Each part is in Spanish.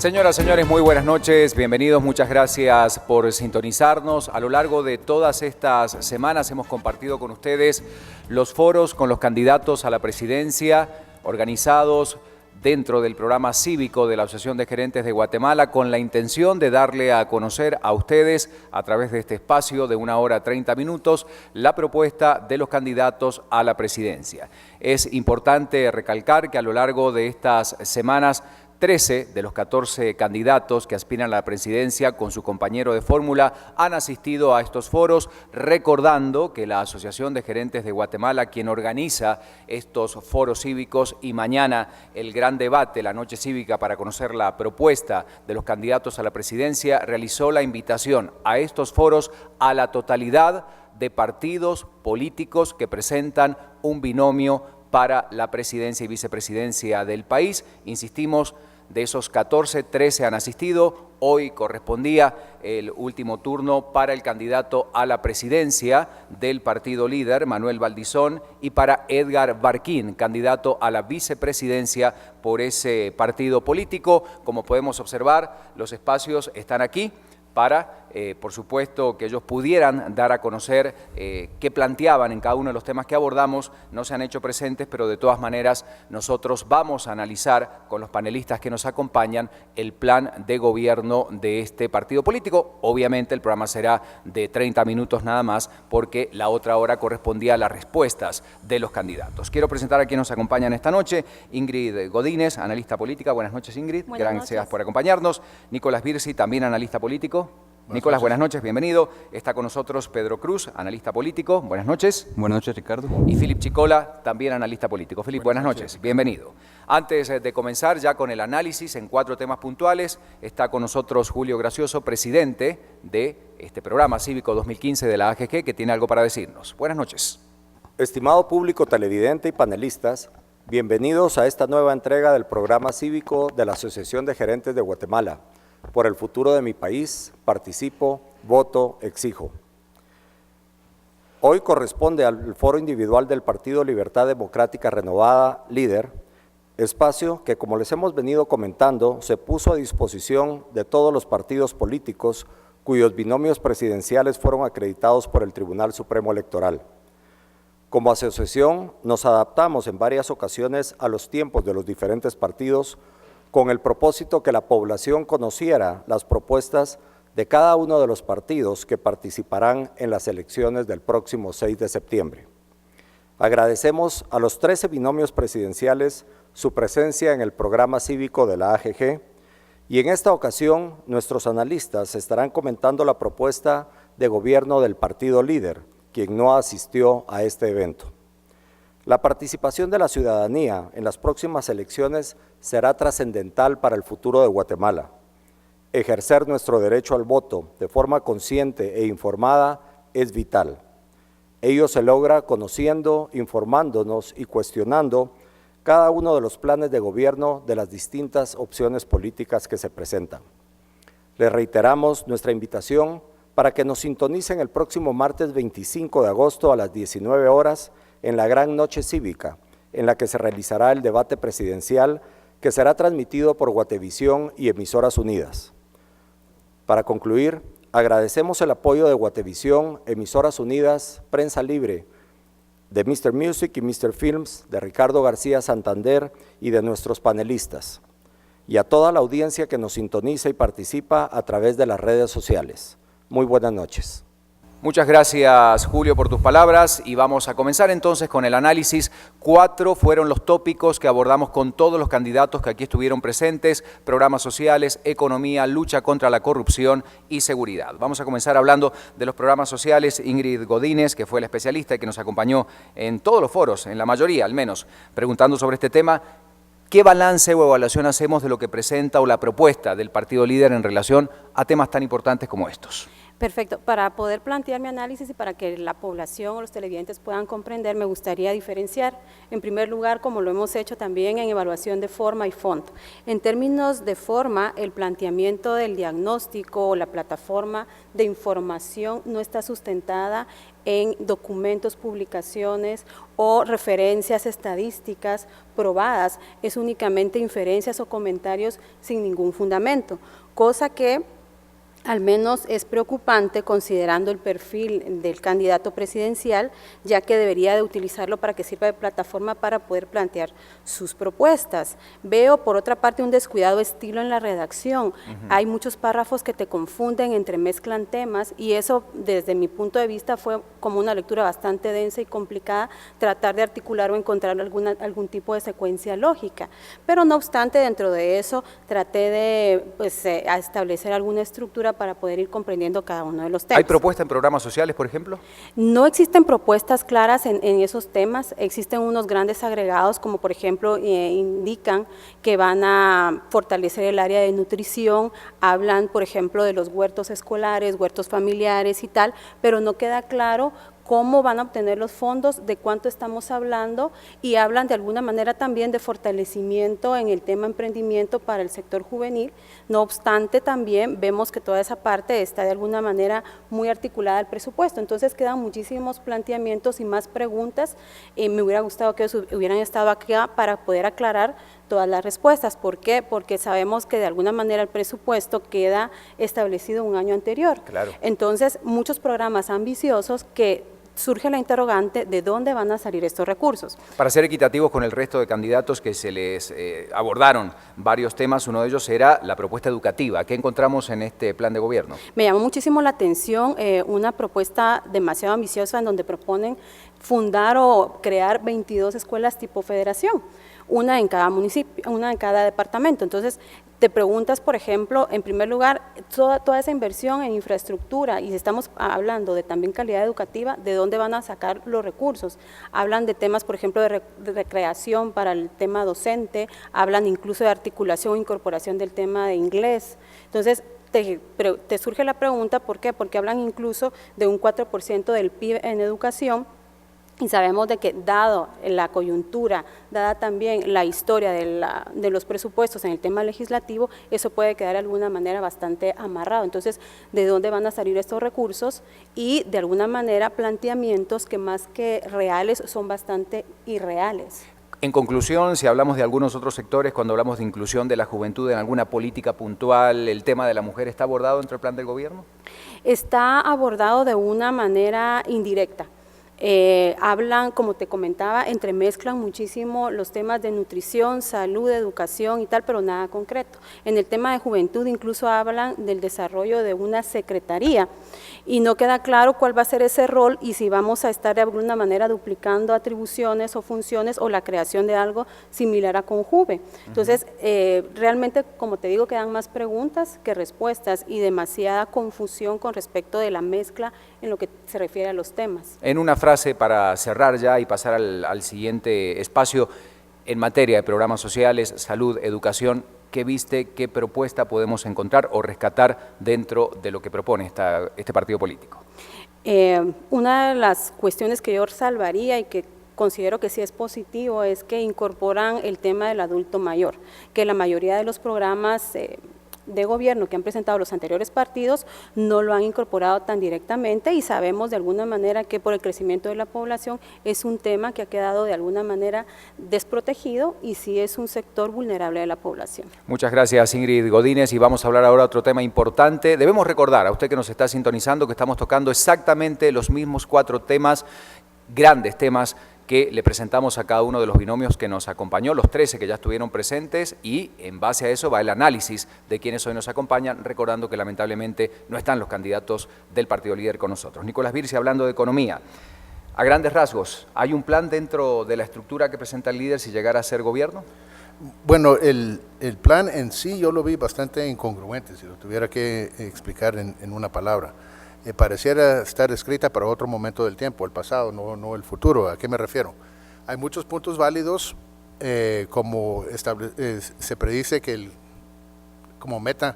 Señoras, señores, muy buenas noches, bienvenidos, muchas gracias por sintonizarnos. A lo largo de todas estas semanas hemos compartido con ustedes los foros con los candidatos a la presidencia organizados dentro del programa cívico de la Asociación de Gerentes de Guatemala con la intención de darle a conocer a ustedes a través de este espacio de 1 hora 30 minutos la propuesta de los candidatos a la presidencia. Es importante recalcar que a lo largo de estas semanas 13 de los 14 candidatos que aspiran a la presidencia con su compañero de fórmula han asistido a estos foros, recordando que la Asociación de Gerentes de Guatemala, quien organiza estos foros cívicos y mañana el gran debate, la noche cívica para conocer la propuesta de los candidatos a la presidencia, realizó la invitación a estos foros a la totalidad de partidos políticos que presentan un binomio para la presidencia y vicepresidencia del país. Insistimos, de esos 14, 13 han asistido. Hoy correspondía el último turno para el candidato a la presidencia del partido líder, Manuel Valdizón, y para Edgar Barquín, candidato a la vicepresidencia por ese partido político. Como podemos observar, los espacios están aquí para, por supuesto, que ellos pudieran dar a conocer qué planteaban en cada uno de los temas que abordamos. No se han hecho presentes, pero de todas maneras nosotros vamos a analizar con los panelistas que nos acompañan el plan de gobierno de este partido político. Obviamente el programa será de 30 minutos nada más, porque la otra hora correspondía a las respuestas de los candidatos. Quiero presentar a quienes nos acompañan esta noche. Ingrid Godínez, analista política. Buenas noches, Ingrid. Gracias por acompañarnos. Nicolás Birsi, también analista político. Nicolás, buenas noches, bienvenido. Está con nosotros Pedro Cruz, analista político. Buenas noches. Buenas noches, Ricardo. Y Philip Chicola, también analista político. Philip, buenas noches, bienvenido. Antes de comenzar ya con el análisis en 4 temas puntuales, está con nosotros Julio Gracioso, presidente de este programa cívico 2015 de la AGG, que tiene algo para decirnos. Buenas noches. Estimado público televidente y panelistas, bienvenidos a esta nueva entrega del programa cívico de la Asociación de Gerentes de Guatemala. Por el futuro de mi país, participo, voto, exijo. Hoy corresponde al foro individual del Partido Libertad Democrática Renovada, líder, espacio que, como les hemos venido comentando, se puso a disposición de todos los partidos políticos cuyos binomios presidenciales fueron acreditados por el Tribunal Supremo Electoral. Como asociación, nos adaptamos en varias ocasiones a los tiempos de los diferentes partidos con el propósito que la población conociera las propuestas de cada uno de los partidos que participarán en las elecciones del próximo 6 de septiembre. Agradecemos a los 13 binomios presidenciales su presencia en el programa cívico de la AGG y en esta ocasión nuestros analistas estarán comentando la propuesta de gobierno del partido líder, quien no asistió a este evento. La participación de la ciudadanía en las próximas elecciones será trascendental para el futuro de Guatemala. Ejercer nuestro derecho al voto de forma consciente e informada es vital. Ello se logra conociendo, informándonos y cuestionando cada uno de los planes de gobierno de las distintas opciones políticas que se presentan. Les reiteramos nuestra invitación para que nos sintonicen el próximo martes 25 de agosto a las 19 horas en la gran noche cívica, en la que se realizará el debate presidencial que será transmitido por Guatevisión y Emisoras Unidas. Para concluir, agradecemos el apoyo de Guatevisión, Emisoras Unidas, Prensa Libre, de Mr. Music y Mr. Films, de Ricardo García Santander y de nuestros panelistas, y a toda la audiencia que nos sintoniza y participa a través de las redes sociales. Muy buenas noches. Muchas gracias, Julio, por tus palabras y vamos a comenzar entonces con el análisis. 4 fueron los tópicos que abordamos con todos los candidatos que aquí estuvieron presentes: programas sociales, economía, lucha contra la corrupción y seguridad. Vamos a comenzar hablando de los programas sociales. Ingrid Godínez, que fue la especialista y que nos acompañó en todos los foros, en la mayoría al menos, preguntando sobre este tema. ¿Qué balance o evaluación hacemos de lo que presenta o la propuesta del partido líder en relación a temas tan importantes como estos? Perfecto. Para poder plantear mi análisis y para que la población o los televidentes puedan comprender, me gustaría diferenciar, en primer lugar, como lo hemos hecho también en evaluación de forma y fondo. En términos de forma, el planteamiento del diagnóstico o la plataforma de información no está sustentada en documentos, publicaciones o referencias estadísticas probadas, es únicamente inferencias o comentarios sin ningún fundamento, cosa que al menos es preocupante considerando el perfil del candidato presidencial, ya que debería de utilizarlo para que sirva de plataforma para poder plantear sus propuestas. Veo, por otra parte, un descuidado estilo en la redacción. Hay muchos párrafos que te confunden, entremezclan temas, y eso, desde mi punto de vista, fue como una lectura bastante densa y complicada, tratar de articular o encontrar algún tipo de secuencia lógica. Pero no obstante, dentro de eso, traté de establecer alguna estructura para poder ir comprendiendo cada uno de los temas. ¿Hay propuestas en programas sociales, por ejemplo? No existen propuestas claras en esos temas, existen unos grandes agregados, como por ejemplo indican que van a fortalecer el área de nutrición, hablan por ejemplo de los huertos escolares, huertos familiares y tal, pero no queda claro cómo van a obtener los fondos, de cuánto estamos hablando, y hablan de alguna manera también de fortalecimiento en el tema emprendimiento para el sector juvenil. No obstante, también vemos que toda esa parte está de alguna manera muy articulada al presupuesto, entonces quedan muchísimos planteamientos y más preguntas. Me hubiera gustado que hubieran estado acá para poder aclarar todas las respuestas. ¿Por qué? Porque sabemos que de alguna manera el presupuesto queda establecido un año anterior. Claro. Entonces, muchos programas ambiciosos que surge la interrogante de dónde van a salir estos recursos. Para ser equitativos con el resto de candidatos que se les abordaron varios temas, uno de ellos era la propuesta educativa. ¿Qué encontramos en este plan de gobierno? Me llamó muchísimo la atención una propuesta demasiado ambiciosa en donde proponen fundar o crear 22 escuelas tipo federación, una en cada municipio, una en cada departamento. Entonces, te preguntas, por ejemplo, en primer lugar, toda esa inversión en infraestructura, y si estamos hablando de también calidad educativa, ¿de dónde van a sacar los recursos? Hablan de temas, por ejemplo, de recreación para el tema docente, hablan incluso de articulación o incorporación del tema de inglés. Entonces, te surge la pregunta, ¿por qué? Porque hablan incluso de un 4% del PIB en educación. Y sabemos de que, dado la coyuntura, dada también la historia de los presupuestos en el tema legislativo, eso puede quedar de alguna manera bastante amarrado. Entonces, ¿de dónde van a salir estos recursos? Y de alguna manera planteamientos que más que reales son bastante irreales. En conclusión, si hablamos de algunos otros sectores, cuando hablamos de inclusión de la juventud en alguna política puntual, ¿el tema de la mujer está abordado dentro del plan del gobierno? Está abordado de una manera indirecta. Hablan, como te comentaba, entremezclan muchísimo los temas de nutrición, salud, educación y tal, pero nada concreto. En el tema de juventud incluso hablan del desarrollo de una secretaría y no queda claro cuál va a ser ese rol y si vamos a estar de alguna manera duplicando atribuciones o funciones o la creación de algo similar a Conjuve. Entonces, realmente, como te digo, quedan más preguntas que respuestas y demasiada confusión con respecto de la mezcla en lo que se refiere a los temas. En una frase para cerrar ya y pasar al siguiente espacio, en materia de programas sociales, salud, educación, ¿qué viste, qué propuesta podemos encontrar o rescatar dentro de lo que propone este partido político? Una de las cuestiones que yo salvaría y que considero que sí es positivo es que incorporan el tema del adulto mayor, que la mayoría de los programas de gobierno que han presentado los anteriores partidos no lo han incorporado tan directamente y sabemos de alguna manera que por el crecimiento de la población es un tema que ha quedado de alguna manera desprotegido y sí es un sector vulnerable de la población. Muchas gracias, Ingrid Godínez, y vamos a hablar ahora de otro tema importante. Debemos recordar a usted que nos está sintonizando que estamos tocando exactamente los mismos 4 temas, grandes temas, que le presentamos a cada uno de los binomios que nos acompañó, los 13 que ya estuvieron presentes, y en base a eso va el análisis de quienes hoy nos acompañan, recordando que lamentablemente no están los candidatos del partido líder con nosotros. Nicolás Virsi, hablando de economía. A grandes rasgos, ¿hay un plan dentro de la estructura que presenta el líder si llegara a ser gobierno? Bueno, el plan en sí yo lo vi bastante incongruente, si lo tuviera que explicar en una palabra. Pareciera estar escrita para otro momento del tiempo, el pasado, no el futuro. ¿A qué me refiero? Hay muchos puntos válidos, como se predice que como meta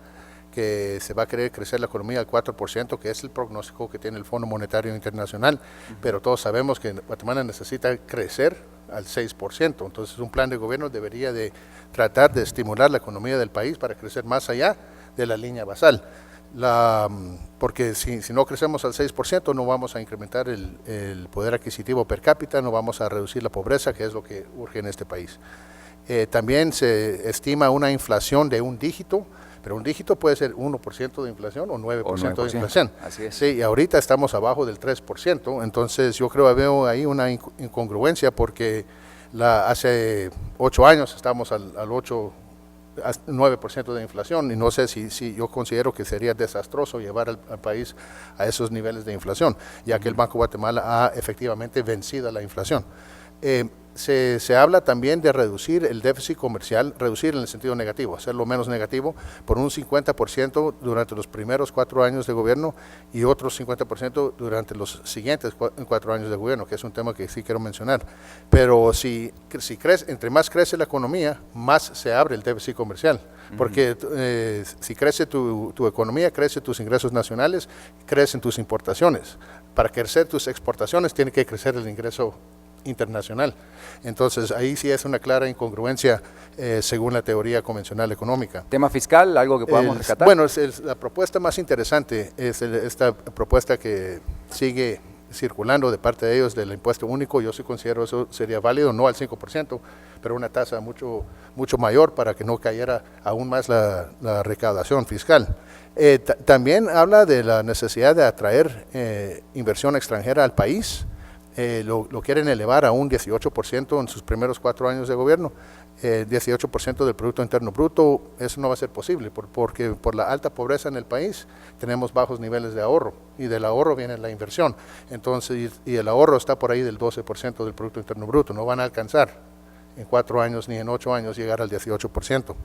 que se va a querer crecer la economía al 4%, que es el pronóstico que tiene el Fondo Monetario Internacional, pero todos sabemos que Guatemala necesita crecer al 6%, entonces un plan de gobierno debería de tratar de estimular la economía del país para crecer más allá de la línea basal. Porque si no crecemos al 6% no vamos a incrementar el poder adquisitivo per cápita, no vamos a reducir la pobreza, que es lo que urge en este país. También se estima una inflación de un dígito, pero un dígito puede ser 1% de inflación o 9% de inflación. Así es. Sí, y ahorita estamos abajo del 3%, entonces yo veo ahí una incongruencia porque hace 8 años estamos al 9% de inflación y no sé si yo considero que sería desastroso llevar al país a esos niveles de inflación, ya que el Banco de Guatemala ha efectivamente vencido la inflación. Se habla también de reducir el déficit comercial, reducir en el sentido negativo, hacerlo menos negativo por un 50% durante los primeros 4 años de gobierno y otros 50% durante los siguientes 4 años de gobierno, que es un tema que sí quiero mencionar. Pero si entre más crece la economía, más se abre el déficit comercial, porque si crece tu economía, crecen tus ingresos nacionales, crecen tus importaciones. Para crecer tus exportaciones tiene que crecer el ingreso internacional. Entonces ahí sí es una clara incongruencia según la teoría convencional económica. ¿Tema fiscal, algo que podamos rescatar? Bueno, la propuesta más interesante es esta propuesta que sigue circulando de parte de ellos del impuesto único. Yo sí considero eso sería válido, no al 5%, pero una tasa mucho mayor para que no cayera aún más la recaudación fiscal. También habla de la necesidad de atraer inversión extranjera al país. Lo quieren elevar a un 18% en sus primeros 4 años de gobierno, 18% del Producto Interno Bruto. Eso no va a ser posible porque por la alta pobreza en el país tenemos bajos niveles de ahorro y del ahorro viene la inversión. Entonces, y el ahorro está por ahí del 12% del Producto Interno Bruto. No van a alcanzar en 4 años ni en 8 años llegar al 18%.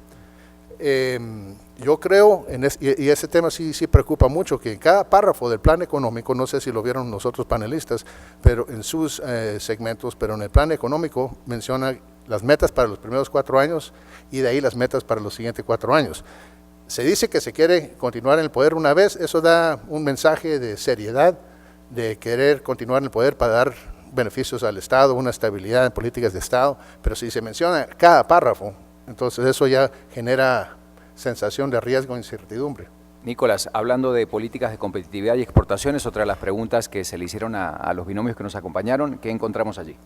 Yo creo, y ese tema sí preocupa mucho, que en cada párrafo del plan económico, no sé si lo vieron los otros panelistas, pero en sus segmentos, pero en el plan económico menciona las metas para los primeros 4 años y de ahí las metas para los siguientes 4 años. Se dice que se quiere continuar en el poder una vez, eso da un mensaje de seriedad, de querer continuar en el poder para dar beneficios al Estado, una estabilidad en políticas de Estado, pero si se menciona cada párrafo, entonces eso ya genera sensación de riesgo e incertidumbre. Nicolás, hablando de políticas de competitividad y exportaciones, otra de las preguntas que se le hicieron a los binomios que nos acompañaron, ¿qué encontramos allí?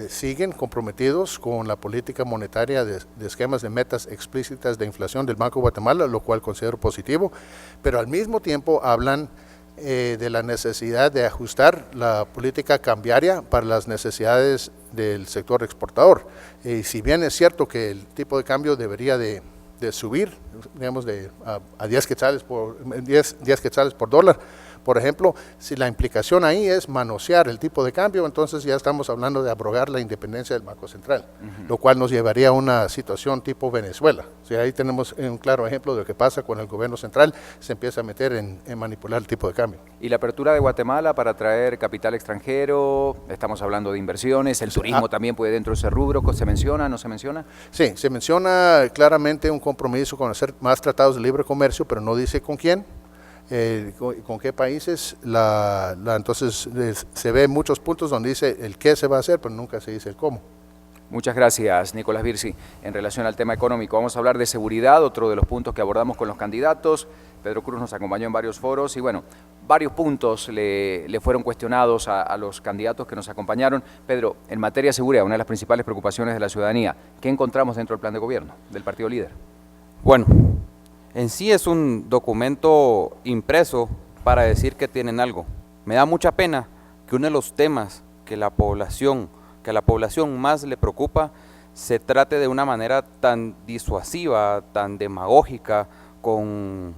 Siguen comprometidos con la política monetaria de esquemas de metas explícitas de inflación del Banco de Guatemala, lo cual considero positivo, pero al mismo tiempo hablan de la necesidad de ajustar la política cambiaria para las necesidades del sector exportador. Y si bien es cierto que el tipo de cambio debería de subir, digamos, a 10 quetzales por dólar, por ejemplo, si la implicación ahí es manosear el tipo de cambio, entonces ya estamos hablando de abrogar la independencia del Banco Central, lo cual nos llevaría a una situación tipo Venezuela. O sea, ahí tenemos un claro ejemplo de lo que pasa cuando el gobierno central se empieza a meter en manipular el tipo de cambio. ¿Y la apertura de Guatemala para atraer capital extranjero? Estamos hablando de inversiones, el turismo también puede dentro de ese rubro, ¿se menciona, no se menciona? Sí, se menciona claramente un compromiso con hacer más tratados de libre comercio, pero no dice con quién. Con qué países, entonces se ve muchos puntos donde dice el qué se va a hacer, pero nunca se dice el cómo. Muchas gracias, Nicolás Virsi. En relación al tema económico, vamos a hablar de seguridad, otro de los puntos que abordamos con los candidatos. Pedro Cruz nos acompañó en varios foros y bueno, varios puntos le fueron cuestionados a los candidatos que nos acompañaron. Pedro, en materia de seguridad, una de las principales preocupaciones de la ciudadanía, ¿qué encontramos dentro del plan de gobierno del partido líder? Bueno, en sí es un documento impreso para decir que tienen algo. Me da mucha pena que uno de los temas que a la población más le preocupa se trate de una manera tan disuasiva, tan demagógica, con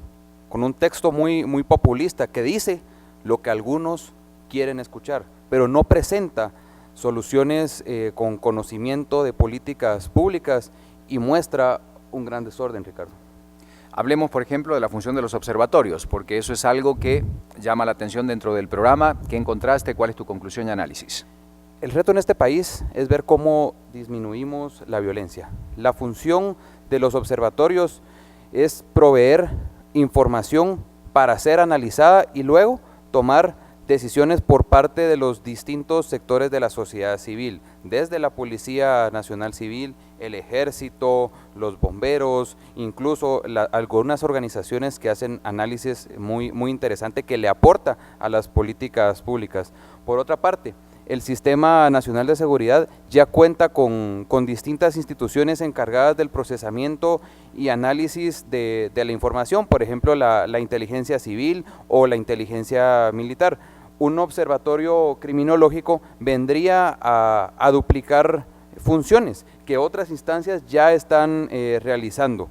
un texto muy populista que dice lo que algunos quieren escuchar, pero no presenta soluciones con conocimiento de políticas públicas y muestra un gran desorden, Ricardo. Hablemos, por ejemplo, de la función de los observatorios, porque eso es algo que llama la atención dentro del programa. ¿Qué encontraste? ¿Cuál es tu conclusión y análisis? El reto en este país es ver cómo disminuimos la violencia. La función de los observatorios es proveer información para ser analizada y luego tomar decisiones por parte de los distintos sectores de la sociedad civil, desde la Policía Nacional Civil, el Ejército, los bomberos, incluso algunas organizaciones que hacen análisis muy interesante que le aporta a las políticas públicas. Por otra parte, el Sistema Nacional de Seguridad ya cuenta con distintas instituciones encargadas del procesamiento y análisis de la información, por ejemplo la inteligencia civil o la inteligencia militar. Un observatorio criminológico vendría a duplicar funciones que otras instancias ya están realizando.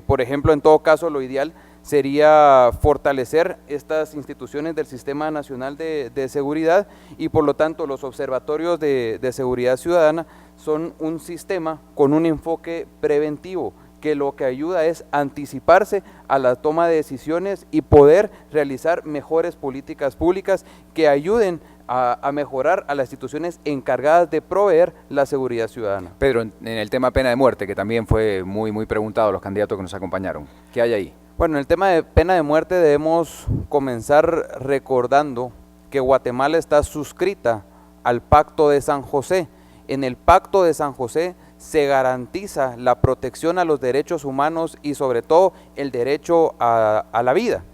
Por ejemplo, en todo caso, lo ideal sería fortalecer estas instituciones del Sistema Nacional de Seguridad y por lo tanto los observatorios de seguridad ciudadana son un sistema con un enfoque preventivo que lo que ayuda es anticiparse a la toma de decisiones y poder realizar mejores políticas públicas que ayuden a mejorar a las instituciones encargadas de proveer la seguridad ciudadana. Pedro, en el tema pena de muerte, que también fue muy preguntado a los candidatos que nos acompañaron, ¿qué hay ahí? Bueno, en el tema de pena de muerte debemos comenzar recordando que Guatemala está suscrita al Pacto de San José. En el Pacto de San José se garantiza la protección a los derechos humanos y sobre todo el derecho a la vida.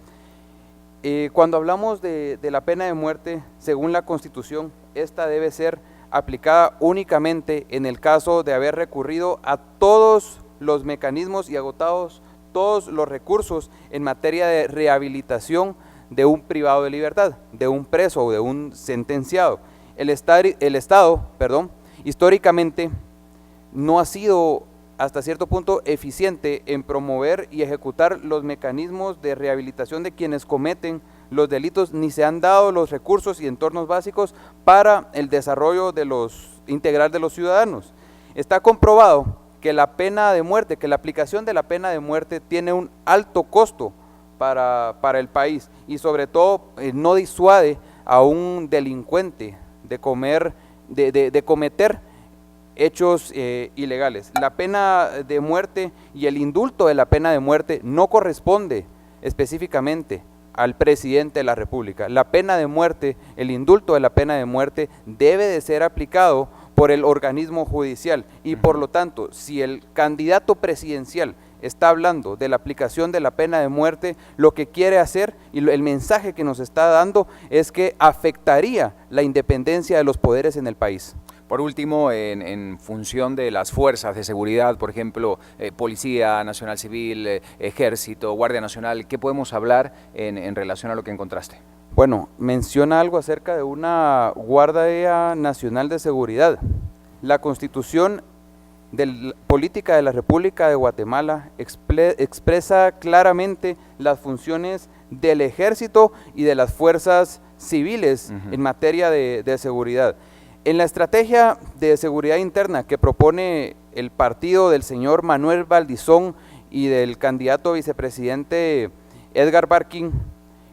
Cuando hablamos de la pena de muerte, según la Constitución, esta debe ser aplicada únicamente en el caso de haber recurrido a todos los mecanismos y agotados todos los recursos en materia de rehabilitación de un privado de libertad, de un preso o de un sentenciado. El Estado, históricamente no ha sido hasta cierto punto eficiente en promover y ejecutar los mecanismos de rehabilitación de quienes cometen los delitos, ni se han dado los recursos y entornos básicos para el desarrollo integral de los ciudadanos. Está comprobado que la pena de muerte, que la aplicación de la pena de muerte tiene un alto costo para el país y sobre todo no disuade a un delincuente de cometer hechos ilegales. La pena de muerte y el indulto de la pena de muerte no corresponde específicamente al presidente de la República. La pena de muerte, el indulto de la pena de muerte debe de ser aplicado por el organismo judicial y por lo tanto, si el candidato presidencial está hablando de la aplicación de la pena de muerte, lo que quiere hacer y el mensaje que nos está dando es que afectaría la independencia de los poderes en el país. Por último, en función de las fuerzas de seguridad, por ejemplo, Policía Nacional Civil, Ejército, Guardia Nacional, ¿qué podemos hablar en relación a lo que encontraste? Bueno, menciona algo acerca de una Guardia Nacional de Seguridad. La Constitución Política de la República de Guatemala expresa claramente las funciones del Ejército y de las fuerzas civiles en materia de seguridad. En la estrategia de seguridad interna que propone el partido del señor Manuel Valdizón y del candidato vicepresidente Edgar Barquín,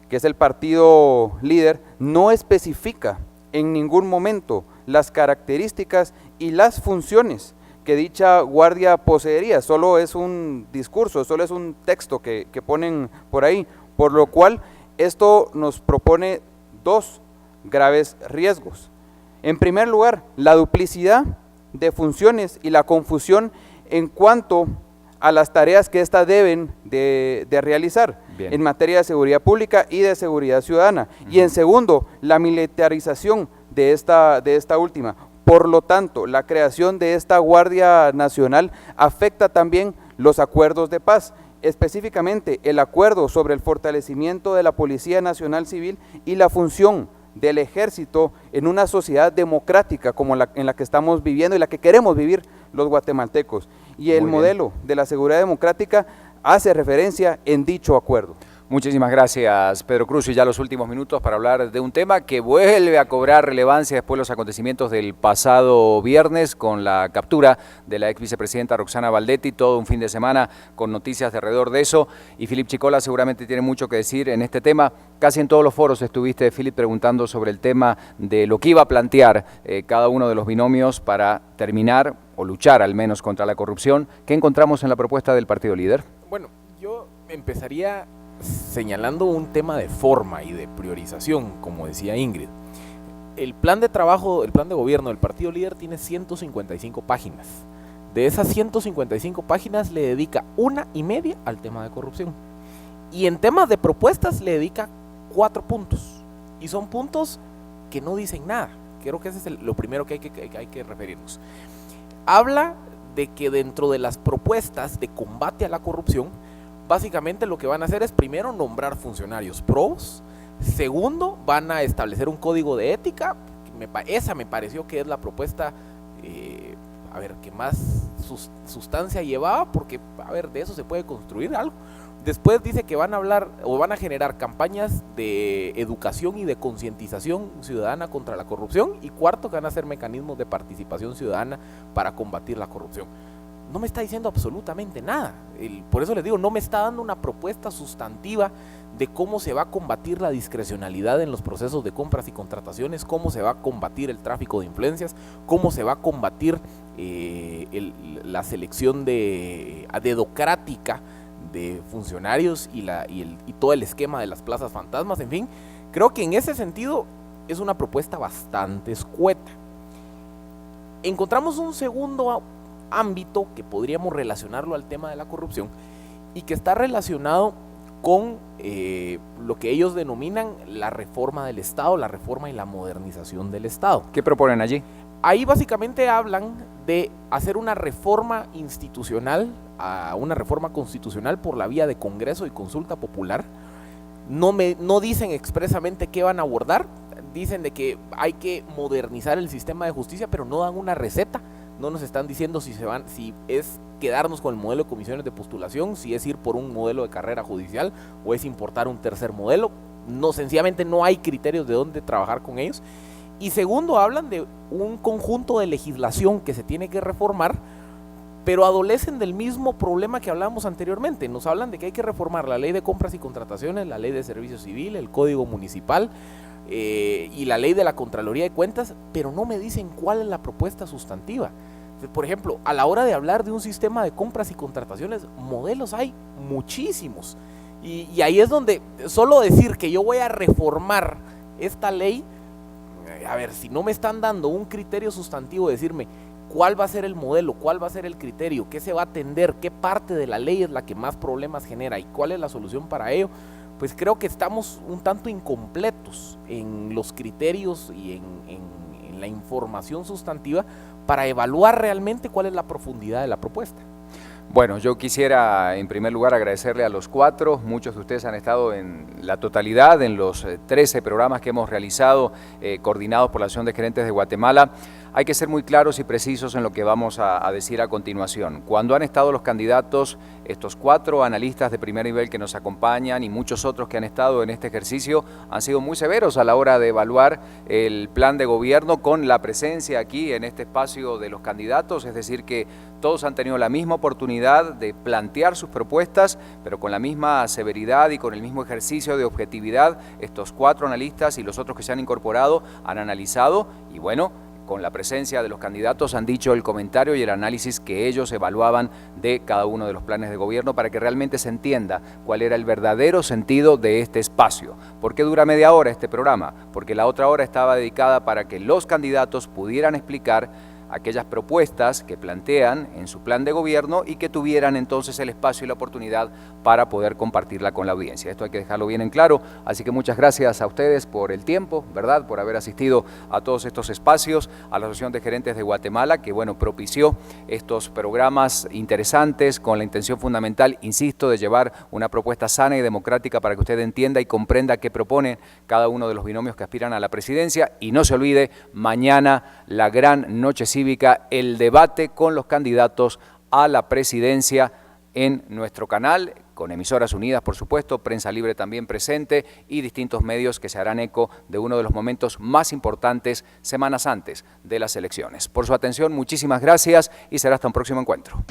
que es el partido líder, no especifica en ningún momento las características y las funciones que dicha guardia poseería. Solo es un discurso, solo es un texto que ponen por ahí, por lo cual esto nos propone dos graves riesgos. En primer lugar, la duplicidad de funciones y la confusión en cuanto a las tareas que éstas deben de realizar. Bien. En materia de seguridad pública y de seguridad ciudadana. Y en segundo, la militarización de esta última. Por lo tanto, la creación de esta Guardia Nacional afecta también los acuerdos de paz, específicamente el acuerdo sobre el fortalecimiento de la Policía Nacional Civil y la función del Ejército en una sociedad democrática como en la que estamos viviendo y la que queremos vivir los guatemaltecos. Y el modelo de la seguridad democrática hace referencia en dicho acuerdo. Muchísimas gracias, Pedro Cruz, y ya los últimos minutos para hablar de un tema que vuelve a cobrar relevancia después de los acontecimientos del pasado viernes con la captura de la ex vicepresidenta Roxana Valdetti, todo un fin de semana con noticias de alrededor de eso, y Philip Chicola seguramente tiene mucho que decir en este tema. Casi en todos los foros estuviste, Philip, preguntando sobre el tema de lo que iba a plantear cada uno de los binomios para terminar o luchar al menos contra la corrupción. ¿Qué encontramos en la propuesta del partido líder? Bueno, yo empezaría señalando un tema de forma y de priorización, como decía Ingrid. El plan de trabajo, el plan de gobierno del Partido Líder tiene 155 páginas. De esas 155 páginas le dedica 1.5 al tema de corrupción. Y en temas de propuestas le dedica 4 puntos. Y son puntos que no dicen nada. Creo que ese es lo primero que hay que referirnos. Habla de que dentro de las propuestas de combate a la corrupción, básicamente lo que van a hacer es primero nombrar funcionarios probos, segundo van a establecer un código de ética, esa me pareció que es la propuesta que más sustancia llevaba, porque de eso se puede construir algo. Después dice que van a hablar o van a generar campañas de educación y de concientización ciudadana contra la corrupción, y cuarto, que van a hacer mecanismos de participación ciudadana para combatir la corrupción. No me está diciendo absolutamente nada. Por eso les digo, no me está dando una propuesta sustantiva de cómo se va a combatir la discrecionalidad en los procesos de compras y contrataciones, cómo se va a combatir el tráfico de influencias, cómo se va a combatir la selección dedocrática de funcionarios y todo el esquema de las plazas fantasmas. En fin, creo que en ese sentido es una propuesta bastante escueta. Encontramos un segundo ámbito que podríamos relacionarlo al tema de la corrupción y que está relacionado con lo que ellos denominan la reforma del Estado, la reforma y la modernización del Estado. ¿Qué proponen allí? Ahí básicamente hablan de hacer una reforma institucional, una reforma constitucional por la vía de Congreso y consulta popular. No dicen expresamente qué van a abordar, dicen de que hay que modernizar el sistema de justicia, pero no dan una receta. No nos están diciendo si es quedarnos con el modelo de comisiones de postulación, si es ir por un modelo de carrera judicial o es importar un tercer modelo. Sencillamente no hay criterios de dónde trabajar con ellos. Y segundo, hablan de un conjunto de legislación que se tiene que reformar, pero adolecen del mismo problema que hablábamos anteriormente. Nos hablan de que hay que reformar la ley de compras y contrataciones, la ley de servicio civil, el código municipal y la ley de la Contraloría de Cuentas, pero no me dicen cuál es la propuesta sustantiva. Por ejemplo, a la hora de hablar de un sistema de compras y contrataciones, modelos hay muchísimos. Y ahí es donde solo decir que yo voy a reformar esta ley, si no me están dando un criterio sustantivo, decirme cuál va a ser el modelo, cuál va a ser el criterio, qué se va a atender, qué parte de la ley es la que más problemas genera y cuál es la solución para ello, pues creo que estamos un tanto incompletos en los criterios y en la información sustantiva para evaluar realmente cuál es la profundidad de la propuesta. Bueno, yo quisiera en primer lugar agradecerle a los 4, muchos de ustedes han estado en la totalidad, en los 13 programas que hemos realizado, coordinados por la Asociación de Gerentes de Guatemala. Hay que ser muy claros y precisos en lo que vamos a decir a continuación. Cuando han estado los candidatos, estos 4 analistas de primer nivel que nos acompañan y muchos otros que han estado en este ejercicio, han sido muy severos a la hora de evaluar el plan de gobierno con la presencia aquí en este espacio de los candidatos, es decir que todos han tenido la misma oportunidad de plantear sus propuestas, pero con la misma severidad y con el mismo ejercicio de objetividad. Estos 4 analistas y los otros que se han incorporado han analizado y bueno, con la presencia de los candidatos han dicho el comentario y el análisis que ellos evaluaban de cada uno de los planes de gobierno para que realmente se entienda cuál era el verdadero sentido de este espacio. ¿Por qué dura media hora este programa? Porque la otra hora estaba dedicada para que los candidatos pudieran explicar aquellas propuestas que plantean en su plan de gobierno y que tuvieran entonces el espacio y la oportunidad para poder compartirla con la audiencia. Esto hay que dejarlo bien en claro, así que muchas gracias a ustedes por el tiempo, ¿verdad?, por haber asistido a todos estos espacios, a la Asociación de Gerentes de Guatemala, que bueno, propició estos programas interesantes con la intención fundamental, insisto, de llevar una propuesta sana y democrática para que usted entienda y comprenda qué propone cada uno de los binomios que aspiran a la presidencia. Y no se olvide, mañana la gran noche cívica, el debate con los candidatos a la presidencia en nuestro canal, con emisoras unidas, por supuesto, prensa libre también presente y distintos medios que se harán eco de uno de los momentos más importantes semanas antes de las elecciones. Por su atención, muchísimas gracias y será hasta un próximo encuentro.